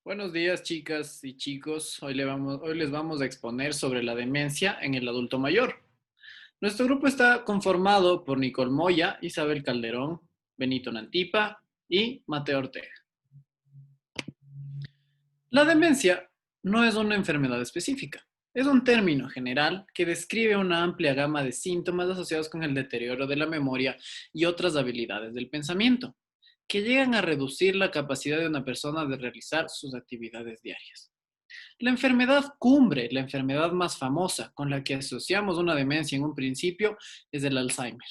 Buenos días, chicas y chicos. Hoy les vamos a exponer sobre la demencia en el adulto mayor. Nuestro grupo está conformado por Nicole Moya, Isabel Calderón, Benito Nantipa y Mateo Ortega. La demencia no es una enfermedad específica. Es un término general que describe una amplia gama de síntomas asociados con el deterioro de la memoria y otras habilidades del pensamiento, que llegan a reducir la capacidad de una persona de realizar sus actividades diarias. La enfermedad cumbre, la enfermedad más famosa con la que asociamos una demencia en un principio, es el Alzheimer.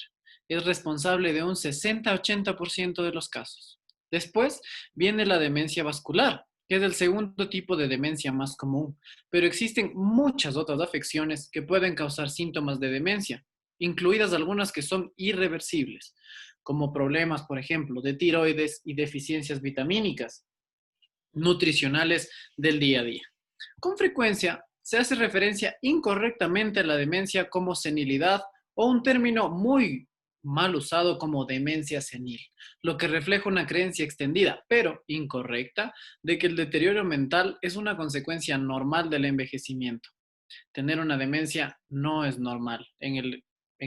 Es responsable de un 60-80% de los casos. Después viene la demencia vascular, que es el segundo tipo de demencia más común, pero existen muchas otras afecciones que pueden causar síntomas de demencia, incluidas algunas que son irreversibles, como problemas, por ejemplo, de tiroides y deficiencias vitamínicas, nutricionales del día a día. Con frecuencia se hace referencia incorrectamente a la demencia como senilidad o un término muy mal usado como demencia senil, lo que refleja una creencia extendida, pero incorrecta, de que el deterioro mental es una consecuencia normal del envejecimiento. Tener una demencia no es normal en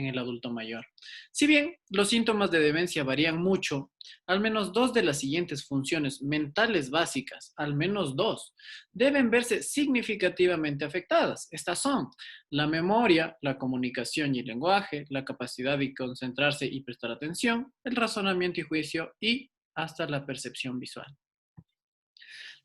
el adulto mayor. Si bien los síntomas de demencia varían mucho, al menos dos de las siguientes funciones mentales básicas, al menos dos, deben verse significativamente afectadas. Estas son la memoria, la comunicación y el lenguaje, la capacidad de concentrarse y prestar atención, el razonamiento y juicio y hasta la percepción visual.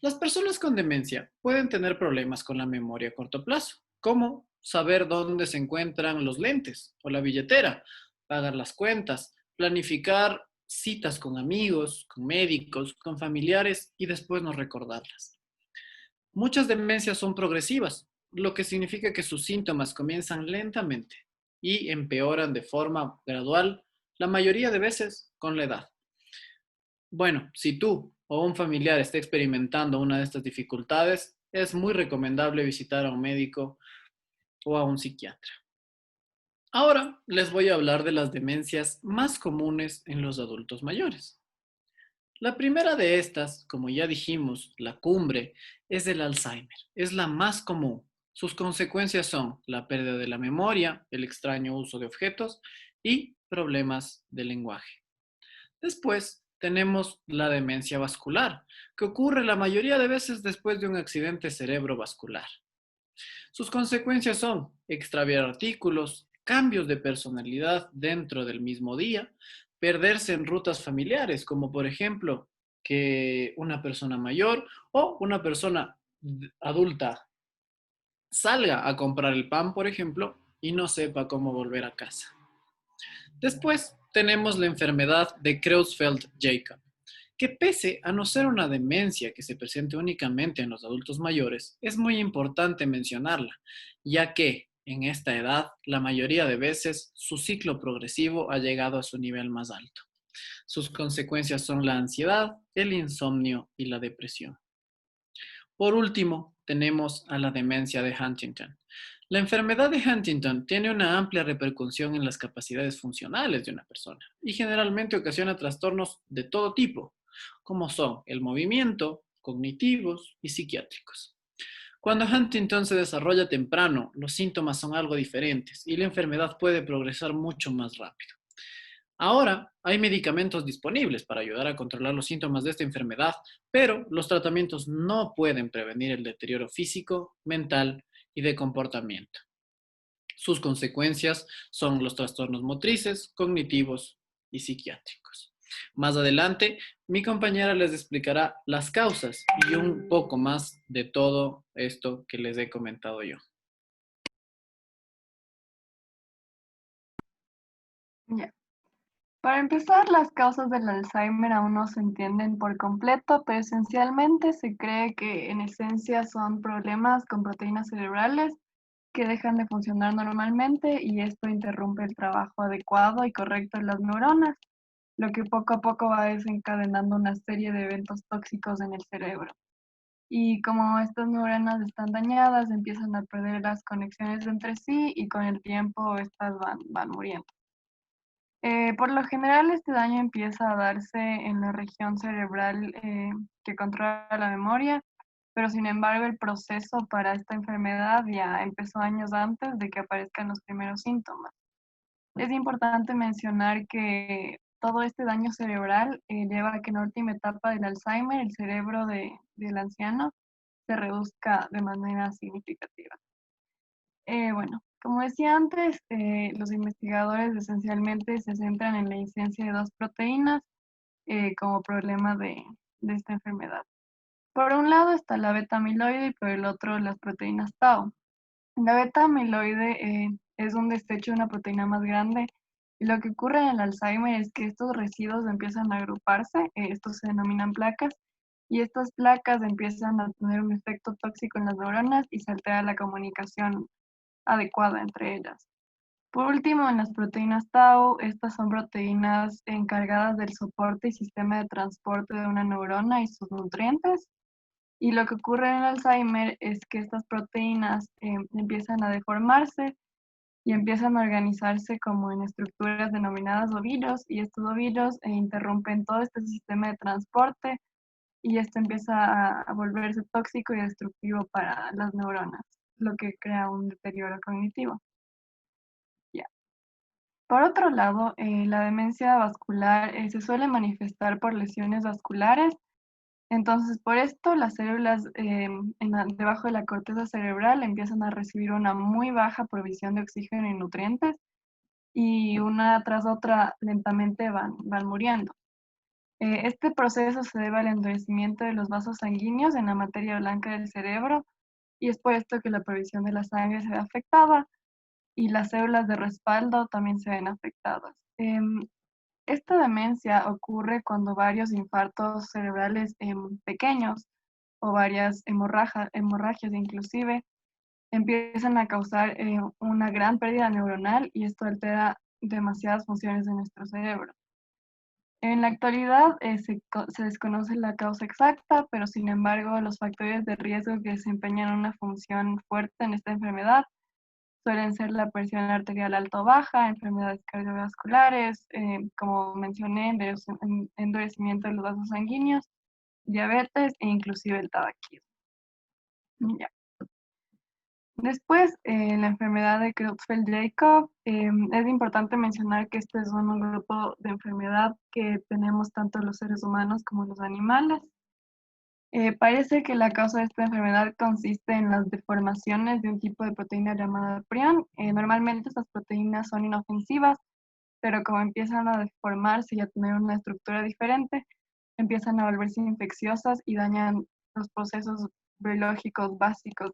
Las personas con demencia pueden tener problemas con la memoria a corto plazo, como saber dónde se encuentran los lentes o la billetera, pagar las cuentas, planificar citas con amigos, con médicos, con familiares y después no recordarlas. Muchas demencias son progresivas, lo que significa que sus síntomas comienzan lentamente y empeoran de forma gradual, la mayoría de veces con la edad. Bueno, si tú o un familiar está experimentando una de estas dificultades, es muy recomendable visitar a un médico o a un psiquiatra. Ahora les voy a hablar de las demencias más comunes en los adultos mayores. La primera de estas, como ya dijimos, la cumbre, es el Alzheimer. Es la más común. Sus consecuencias son la pérdida de la memoria, el extraño uso de objetos y problemas de lenguaje. Después tenemos la demencia vascular, que ocurre la mayoría de veces después de un accidente cerebrovascular. Sus consecuencias son extraviar artículos, cambios de personalidad dentro del mismo día, perderse en rutas familiares, como por ejemplo que una persona mayor o una persona adulta salga a comprar el pan, por ejemplo, y no sepa cómo volver a casa. Después tenemos la enfermedad de Creutzfeldt-Jakob, que pese a no ser una demencia que se presente únicamente en los adultos mayores, es muy importante mencionarla, ya que en esta edad la mayoría de veces su ciclo progresivo ha llegado a su nivel más alto. Sus consecuencias son la ansiedad, el insomnio y la depresión. Por último, tenemos a la demencia de Huntington. La enfermedad de Huntington tiene una amplia repercusión en las capacidades funcionales de una persona y generalmente ocasiona trastornos de todo tipo, como son el movimiento, cognitivos y psiquiátricos. Cuando Huntington se desarrolla temprano, los síntomas son algo diferentes y la enfermedad puede progresar mucho más rápido. Ahora hay medicamentos disponibles para ayudar a controlar los síntomas de esta enfermedad, pero los tratamientos no pueden prevenir el deterioro físico, mental y de comportamiento. Sus consecuencias son los trastornos motrices, cognitivos y psiquiátricos. Más adelante, mi compañera les explicará las causas y un poco más de todo esto que les he comentado yo. Ya. Para empezar, las causas del Alzheimer aún no se entienden por completo, pero esencialmente se cree que en esencia son problemas con proteínas cerebrales que dejan de funcionar normalmente y esto interrumpe el trabajo adecuado y correcto de las neuronas, lo que poco a poco va desencadenando una serie de eventos tóxicos en el cerebro. Y como estas neuronas están dañadas, empiezan a perder las conexiones entre sí y con el tiempo estas van muriendo. Por lo general, este daño empieza a darse en la región cerebral que controla la memoria pero sin embargo el proceso para esta enfermedad ya empezó años antes de que aparezcan los primeros síntomas. Es importante mencionar que todo este daño cerebral lleva a que en la última etapa del Alzheimer el cerebro del anciano se reduzca de manera significativa. Bueno, como decía antes, los investigadores esencialmente se centran en la incidencia de dos proteínas como problema de esta enfermedad. Por un lado está la beta amiloide y por el otro las proteínas tau. La beta amiloide es un desecho de una proteína más grande y lo que ocurre en el Alzheimer es que estos residuos empiezan a agruparse, estos se denominan placas, y estas placas empiezan a tener un efecto tóxico en las neuronas y se altera la comunicación adecuada entre ellas. Por último, en las proteínas tau, estas son proteínas encargadas del soporte y sistema de transporte de una neurona y sus nutrientes. Y lo que ocurre en el Alzheimer es que estas proteínas empiezan a deformarse y empiezan a organizarse como en estructuras denominadas ovillos, y estos ovillos interrumpen todo este sistema de transporte y esto empieza a volverse tóxico y destructivo para las neuronas, lo que crea un deterioro cognitivo. Ya. Por otro lado, la demencia vascular se suele manifestar por lesiones vasculares. Entonces, por esto, las células debajo de la corteza cerebral empiezan a recibir una muy baja provisión de oxígeno y nutrientes y una tras otra lentamente van muriendo. Este proceso se debe al endurecimiento de los vasos sanguíneos en la materia blanca del cerebro y es por esto que la provisión de la sangre se ve afectada y las células de respaldo también se ven afectadas. Esta demencia ocurre cuando varios infartos cerebrales pequeños o varias hemorragias inclusive empiezan a causar una gran pérdida neuronal y esto altera demasiadas funciones de nuestro cerebro. En la actualidad se desconoce la causa exacta, pero sin embargo los factores de riesgo que desempeñan una función fuerte en esta enfermedad suelen ser la presión arterial alta o baja, enfermedades cardiovasculares, como mencioné, endurecimiento de los vasos sanguíneos, diabetes e inclusive el tabaquismo. Ya. Después, la enfermedad de Creutzfeldt-Jakob, es importante mencionar que este es un grupo de enfermedad que tenemos tanto los seres humanos como los animales. Parece que la causa de esta enfermedad consiste en las deformaciones de un tipo de proteína llamada prion. Normalmente estas proteínas son inofensivas, pero como empiezan a deformarse y a tener una estructura diferente, empiezan a volverse infecciosas y dañan los procesos biológicos básicos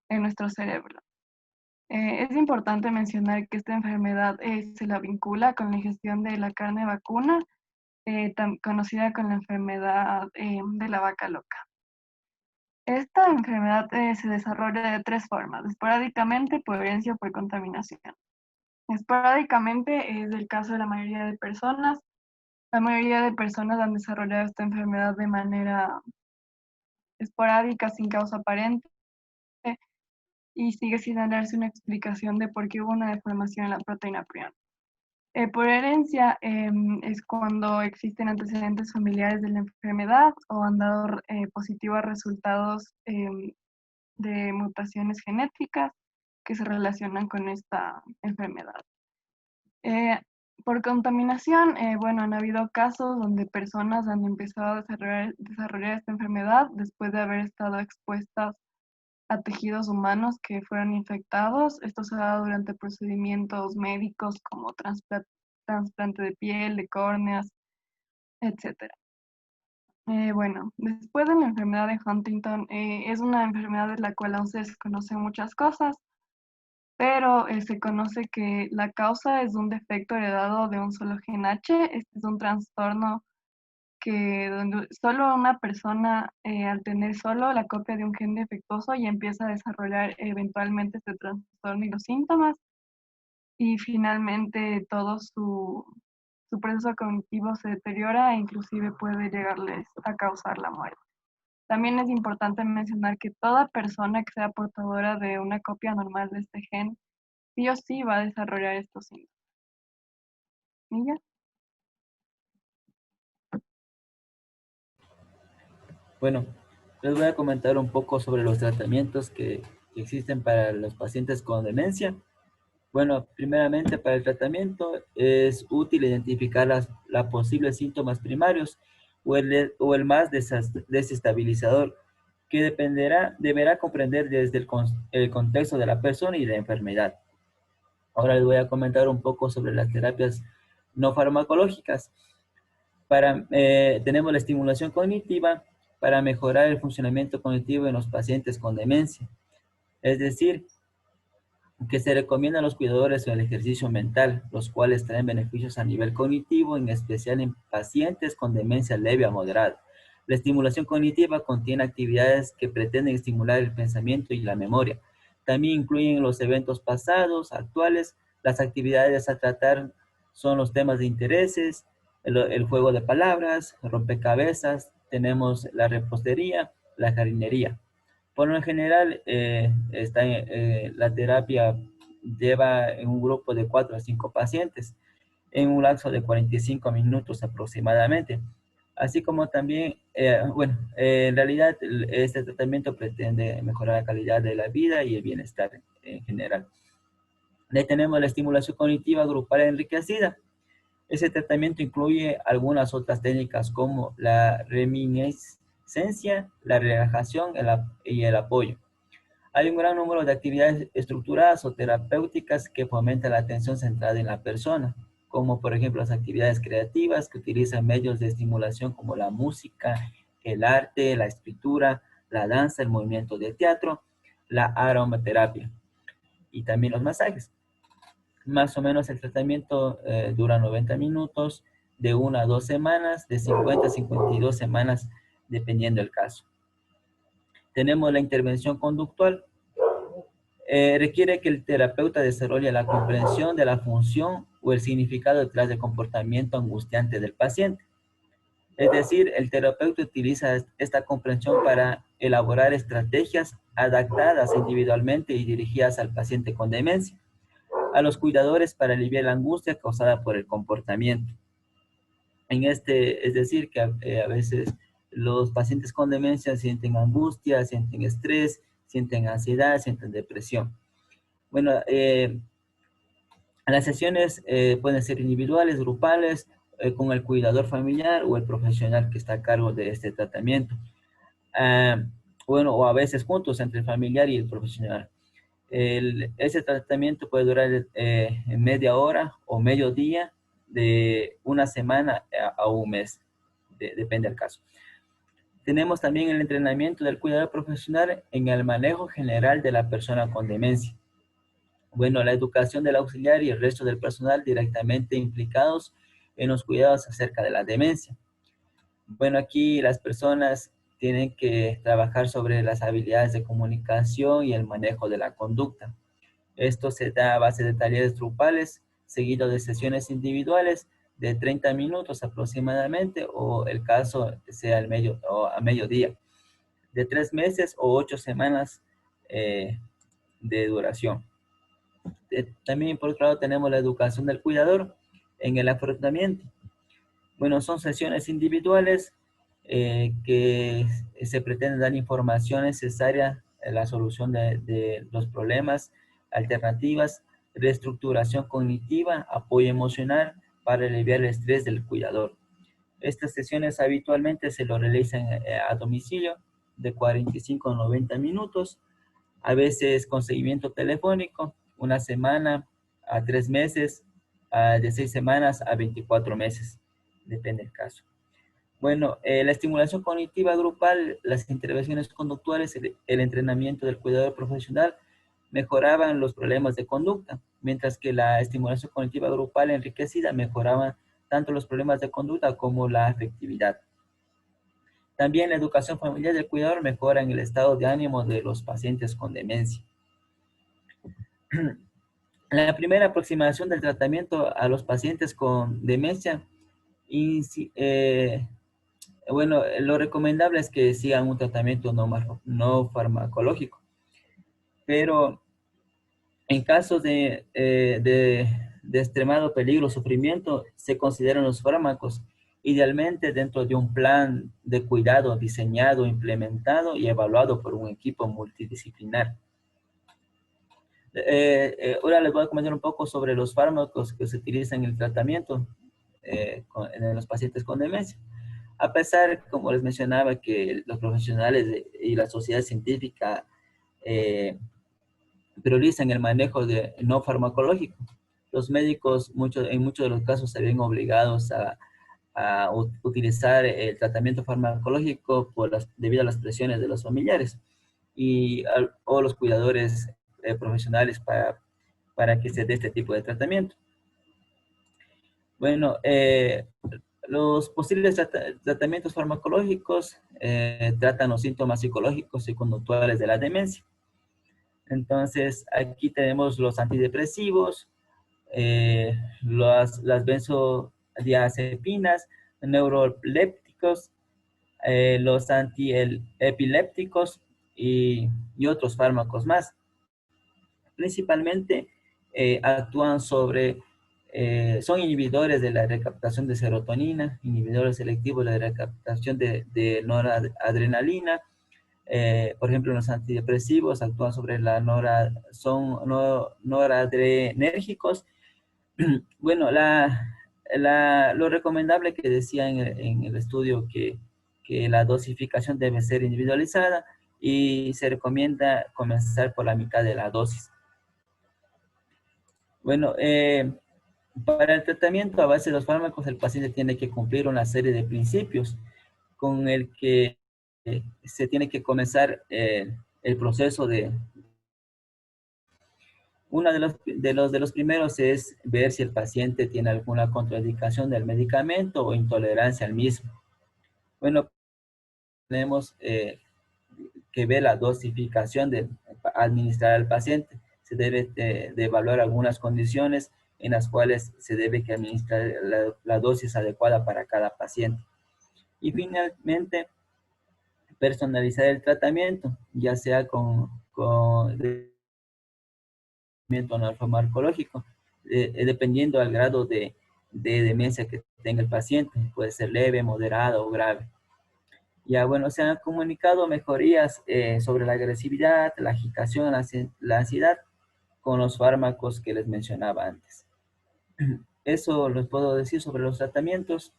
en nuestro cerebro. Es importante mencionar que esta enfermedad se la vincula con la ingestión de la carne vacuna, conocida con la enfermedad de la vaca loca. Esta enfermedad se desarrolla de tres formas: esporádicamente, por herencia o por contaminación. Esporádicamente es el caso de la mayoría de personas. La mayoría de personas han desarrollado esta enfermedad de manera esporádica, sin causa aparente, y sigue sin darse una explicación de por qué hubo una deformación en la proteína prion. Por herencia es cuando existen antecedentes familiares de la enfermedad o han dado positivo a resultados de mutaciones genéticas que se relacionan con esta enfermedad. Eh, por contaminación, bueno, han habido casos donde personas han empezado a desarrollar esta enfermedad después de haber estado expuestas a tejidos humanos que fueron infectados. Esto se ha dado durante procedimientos médicos como trasplante de piel, de córneas, etc. Bueno, después de la enfermedad de Huntington, es una enfermedad de la cual aún se desconocen muchas cosas, pero se conoce que la causa es un defecto heredado de un solo gen H. Este es un trastorno que donde solo una persona, al tener solo la copia de un gen defectuoso, ya empieza a desarrollar eventualmente este trastorno y los síntomas, y finalmente todo su proceso cognitivo se deteriora e inclusive puede llegarles a causar la muerte. También es importante mencionar que toda persona que sea portadora de una copia normal de este gen, sí o sí va a desarrollar estos síntomas. ¿Y ya? Bueno, Les voy a comentar un poco sobre los tratamientos que existen para los pacientes con demencia. Bueno, primeramente para el tratamiento es útil identificar los posibles síntomas primarios o el más desestabilizador, que deberá comprender desde el contexto de la persona y la enfermedad. Ahora les voy a comentar un poco sobre las terapias no farmacológicas. Tenemos la estimulación cognitiva para mejorar el funcionamiento cognitivo en los pacientes con demencia. Es decir, que se recomienda a los cuidadores el ejercicio mental, los cuales traen beneficios a nivel cognitivo, en especial en pacientes con demencia leve a moderada. La estimulación cognitiva contiene actividades que pretenden estimular el pensamiento y la memoria. También incluyen los eventos pasados, actuales. Las actividades a tratar son los temas de intereses, el juego de palabras, rompecabezas, tenemos la repostería, la jardinería. Por lo general, la terapia lleva en un grupo de 4 a 5 pacientes en un lapso de 45 minutos aproximadamente. Así como también, en realidad este tratamiento pretende mejorar la calidad de la vida y el bienestar en general. Le tenemos la estimulación cognitiva grupal enriquecida. Ese tratamiento incluye algunas otras técnicas como la reminiscencia, la relajación y el apoyo. Hay un gran número de actividades estructuradas o terapéuticas que fomentan la atención centrada en la persona, como por ejemplo las actividades creativas que utilizan medios de estimulación como la música, el arte, la escritura, la danza, el movimiento de teatro, la aromaterapia y también los masajes. Más o menos el tratamiento dura 90 minutos, de 1 a 2 semanas, de 50 a 52 semanas, dependiendo del caso. Tenemos la intervención conductual. Requiere que el terapeuta desarrolle la comprensión de la función o el significado detrás del comportamiento angustiante del paciente. Es decir, el terapeuta utiliza esta comprensión para elaborar estrategias adaptadas individualmente y dirigidas al paciente con demencia, a los cuidadores para aliviar la angustia causada por el comportamiento. Es decir, que a veces los pacientes con demencia sienten angustia, sienten estrés, sienten ansiedad, sienten depresión. Bueno, las sesiones pueden ser individuales, grupales, con el cuidador familiar o el profesional que está a cargo de este tratamiento. O a veces juntos entre el familiar y el profesional. Ese tratamiento puede durar media hora o medio día, de una semana a un mes, depende del caso. Tenemos también el entrenamiento del cuidador profesional en el manejo general de la persona con demencia. Bueno, la educación del auxiliar y el resto del personal directamente implicados en los cuidados acerca de la demencia. Bueno, aquí las personas tienen que trabajar sobre las habilidades de comunicación y el manejo de la conducta. Esto se da a base de talleres grupales, seguido de sesiones individuales de 30 minutos aproximadamente, o el caso sea a mediodía, de 3 meses o 8 semanas de duración. También por otro lado tenemos la educación del cuidador en el afrontamiento. Bueno, son sesiones individuales que se pretende dar información necesaria en la solución de los problemas, alternativas, reestructuración cognitiva, apoyo emocional para aliviar el estrés del cuidador. Estas sesiones habitualmente se lo realizan a domicilio de 45 a 90 minutos, a veces con seguimiento telefónico, una semana a 3 meses, de 6 semanas a 24 meses, depende del caso. Bueno, la estimulación cognitiva grupal, las intervenciones conductuales, el entrenamiento del cuidador profesional mejoraban los problemas de conducta, mientras que la estimulación cognitiva grupal enriquecida mejoraba tanto los problemas de conducta como la afectividad. También la educación familiar del cuidador mejora en el estado de ánimo de los pacientes con demencia. La primera aproximación del tratamiento a los pacientes con demencia, lo recomendable es que sigan un tratamiento no farmacológico, pero en casos de extremado peligro o sufrimiento se consideran los fármacos idealmente dentro de un plan de cuidado diseñado, implementado y evaluado por un equipo multidisciplinar. Ahora les voy a comentar un poco sobre los fármacos que se utilizan en el tratamiento en los pacientes con demencia. A pesar, como les mencionaba, que los profesionales y la sociedad científica priorizan el manejo de no farmacológico, los médicos en muchos de los casos se ven obligados a utilizar el tratamiento farmacológico debido a las presiones de los familiares o los cuidadores profesionales para que se dé este tipo de tratamiento. Bueno, los posibles tratamientos farmacológicos tratan los síntomas psicológicos y conductuales de la demencia. Entonces, aquí tenemos los antidepresivos, las benzodiazepinas, neurolépticos, los antiepilépticos y otros fármacos más. Principalmente actúan son inhibidores de la recaptación de serotonina, inhibidores selectivos de la recaptación de noradrenalina. Por ejemplo, los antidepresivos actúan sobre son noradrenérgicos. Bueno, lo recomendable que decía en el estudio que la dosificación debe ser individualizada y se recomienda comenzar por la mitad de la dosis. Bueno, para el tratamiento a base de los fármacos, el paciente tiene que cumplir una serie de principios con el que se tiene que comenzar el proceso uno de los primeros es ver si el paciente tiene alguna contraindicación del medicamento o intolerancia al mismo. Bueno, tenemos que ver la dosificación de administrar al paciente. Se debe de evaluar algunas condiciones en las cuales se debe que administrar la dosis adecuada para cada paciente. Y finalmente, personalizar el tratamiento, ya sea con no farmacológico, dependiendo del grado de demencia que tenga el paciente. Puede ser leve, moderada o grave. Ya, bueno, se han comunicado mejorías sobre la agresividad, la agitación, la ansiedad con los fármacos que les mencionaba antes. Eso les puedo decir sobre los tratamientos.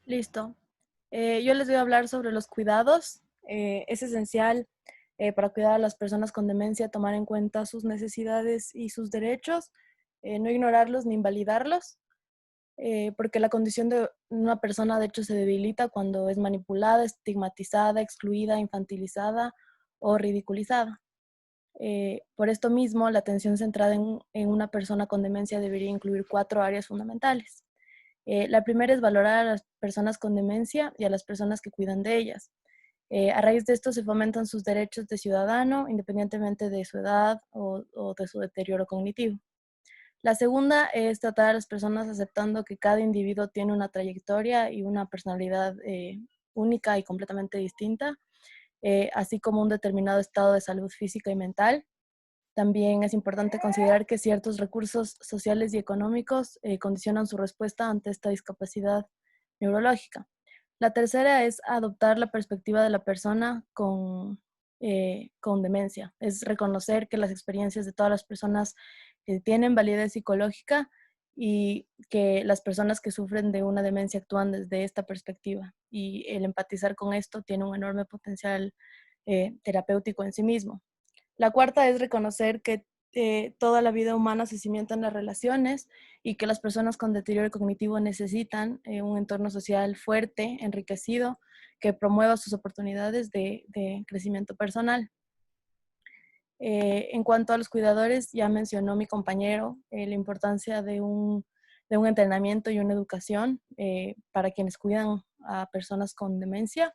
Listo. Yo les voy a hablar sobre los cuidados. Es esencial para cuidar a las personas con demencia tomar en cuenta sus necesidades y sus derechos, no ignorarlos ni invalidarlos, porque la condición de una persona de hecho se debilita cuando es manipulada, estigmatizada, excluida, infantilizada o ridiculizada. Por esto mismo, la atención centrada en una persona con demencia debería incluir 4 áreas fundamentales. La primera es valorar a las personas con demencia y a las personas que cuidan de ellas. A raíz de esto se fomentan sus derechos de ciudadano, independientemente de su edad o de su deterioro cognitivo. La segunda es tratar a las personas aceptando que cada individuo tiene una trayectoria y una personalidad única y completamente distinta, así como un determinado estado de salud física y mental. También es importante considerar que ciertos recursos sociales y económicos condicionan su respuesta ante esta discapacidad neurológica. La tercera es adoptar la perspectiva de la persona con demencia. Es reconocer que las experiencias de todas las personas tienen validez psicológica y que las personas que sufren de una demencia actúan desde esta perspectiva. Y el empatizar con esto tiene un enorme potencial terapéutico en sí mismo. La cuarta es reconocer que toda la vida humana se cimienta en las relaciones y que las personas con deterioro cognitivo necesitan un entorno social fuerte, enriquecido, que promueva sus oportunidades de crecimiento personal. En cuanto a los cuidadores, ya mencionó mi compañero la importancia de un entrenamiento y una educación para quienes cuidan a personas con demencia.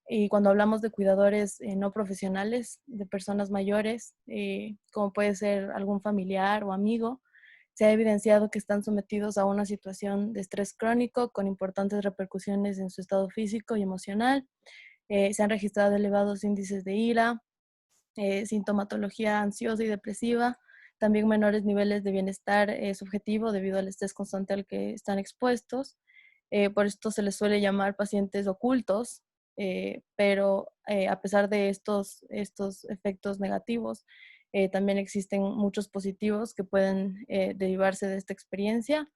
Y cuando hablamos de cuidadores no profesionales, de personas mayores, como puede ser algún familiar o amigo, se ha evidenciado que están sometidos a una situación de estrés crónico con importantes repercusiones en su estado físico y emocional. Se han registrado elevados índices de ira, sintomatología ansiosa y depresiva, también menores niveles de bienestar subjetivo debido al estrés constante al que están expuestos. Por esto se les suele llamar pacientes ocultos, pero a pesar de estos efectos negativos, también existen muchos positivos que pueden derivarse de esta experiencia.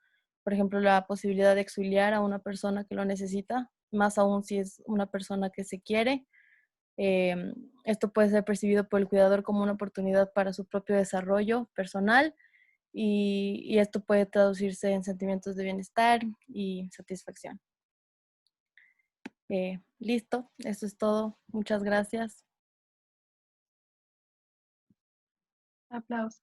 Por ejemplo, la posibilidad de exiliar a una persona que lo necesita, más aún si es una persona que se quiere. Esto puede ser percibido por el cuidador como una oportunidad para su propio desarrollo personal y esto puede traducirse en sentimientos de bienestar y satisfacción. Listo, eso es todo. Muchas gracias. Aplausos.